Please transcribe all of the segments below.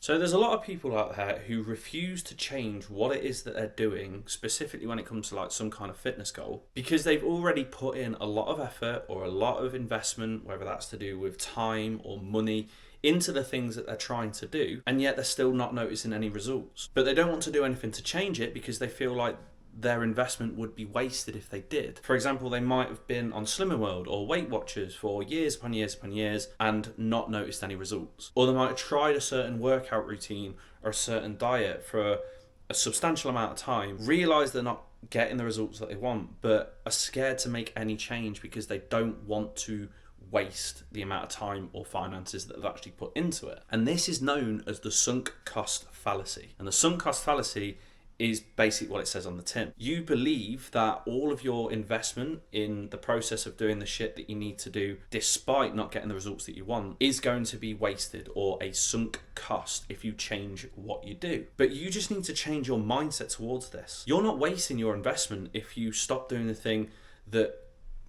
So there's a lot of people out there who refuse to change what it is that they're doing, specifically when it comes to like some kind of fitness goal, because they've already put in a lot of effort or a lot of investment, whether that's to do with time or money, into the things that they're trying to do, and yet they're still not noticing any results. But they don't want to do anything to change it because they feel like their investment would be wasted if they did. For example, they might have been on Slimming World or Weight Watchers for years upon years upon years and not noticed any results. Or they might have tried a certain workout routine or a certain diet for a substantial amount of time, realize they're not getting the results that they want, but are scared to make any change because they don't want to waste the amount of time or finances that they've actually put into it. And this is known as the sunk cost fallacy. And the sunk cost fallacy is basically what it says on the tin. You believe that all of your investment in the process of doing the shit that you need to do, despite not getting the results that you want, is going to be wasted or a sunk cost if you change what you do. But you just need to change your mindset towards this. You're not wasting your investment if you stop doing the thing that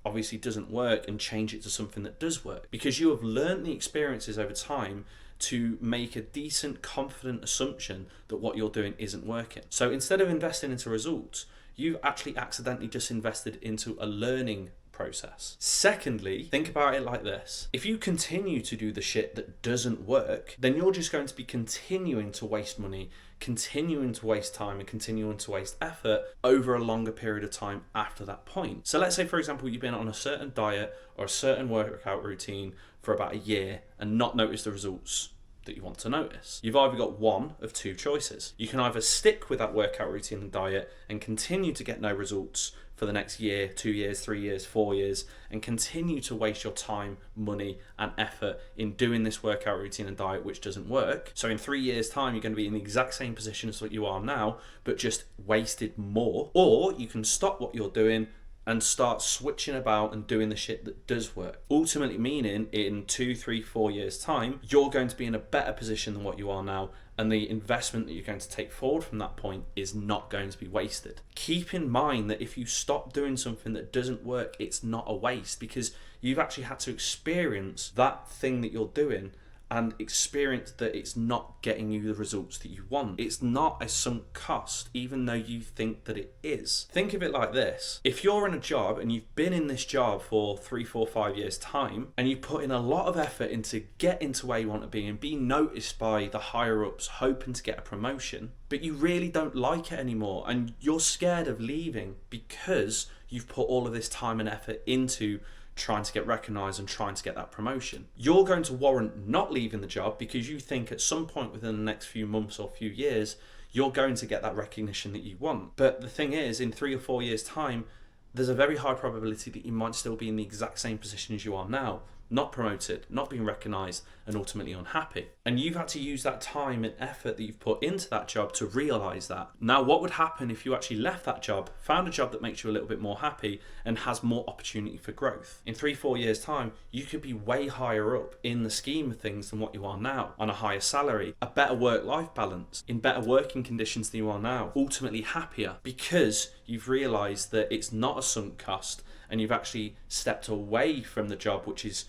obviously doesn't work and change it to something that does work, because you have learned the experiences over time to make a decent, confident assumption that what you're doing isn't working. So instead of investing into results, you've actually accidentally just invested into a learning process. Secondly, think about it like this. If you continue to do the shit that doesn't work, then you're just going to be continuing to waste money, continuing to waste time, and continuing to waste effort over a longer period of time after that point. So let's say, for example, you've been on a certain diet or a certain workout routine for about a year and not noticed the results that you want to notice. You've either got one of two choices. You can either stick with that workout routine and diet and continue to get no results for the next year, 2 years, 3 years, 4 years, and continue to waste your time, money, and effort in doing this workout routine and diet which doesn't work. So in 3 years' time, you're going to be in the exact same position as what you are now, but just wasted more. Or you can stop what you're doing and start switching about and doing the shit that does work. Ultimately meaning in 2, 3, 4 years' time, you're going to be in a better position than what you are now, and the investment that you're going to take forward from that point is not going to be wasted. Keep in mind that if you stop doing something that doesn't work, it's not a waste, because you've actually had to experience that thing that you're doing and experience that it's not getting you the results that you want. It's not a sunk cost, even though you think that it is. Think of it like this. If you're in a job and you've been in this job for 3, 4, 5 years' time, and you put in a lot of effort into getting to where you want to be and be noticed by the higher ups, hoping to get a promotion, but you really don't like it anymore and you're scared of leaving because you've put all of this time and effort into trying to get recognized and trying to get that promotion, you're going to warrant not leaving the job because you think at some point within the next few months or few years, you're going to get that recognition that you want. But the thing is, in 3 or 4 years' time, there's a very high probability that you might still be in the exact same position as you are now, not promoted, not being recognized, and ultimately unhappy. And you've had to use that time and effort that you've put into that job to realize that. Now, what would happen if you actually left that job, found a job that makes you a little bit more happy and has more opportunity for growth? In 3, 4 years' time, you could be way higher up in the scheme of things than what you are now, on a higher salary, a better work-life balance, in better working conditions than you are now, ultimately happier, because you've realized that it's not a sunk cost and you've actually stepped away from the job which is,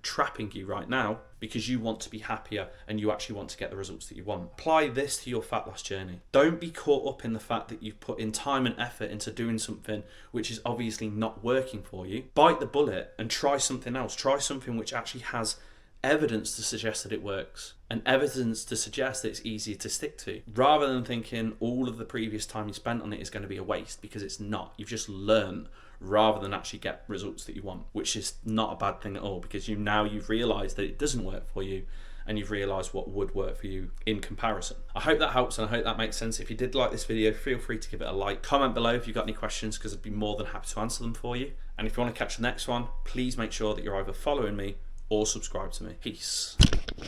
trapping you right now, because you want to be happier and you actually want to get the results that you want. Apply this to your fat loss journey. Don't be caught up in the fact that you've put in time and effort into doing something which is obviously not working for you. Bite the bullet and try something else. Try something which actually has evidence to suggest that it works and evidence to suggest that it's easier to stick to, rather than thinking all of the previous time you spent on it is going to be a waste, because it's not. You've just learned rather than actually get results that you want, which is not a bad thing at all, because you've realized that it doesn't work for you and you've realized what would work for you in comparison. I hope that helps and I hope that makes sense. If you did like this video, feel free to give it a like. Comment below if you've got any questions, because I'd be more than happy to answer them for you. And if you want to catch the next one, please make sure that you're either following me or subscribe to me. Peace.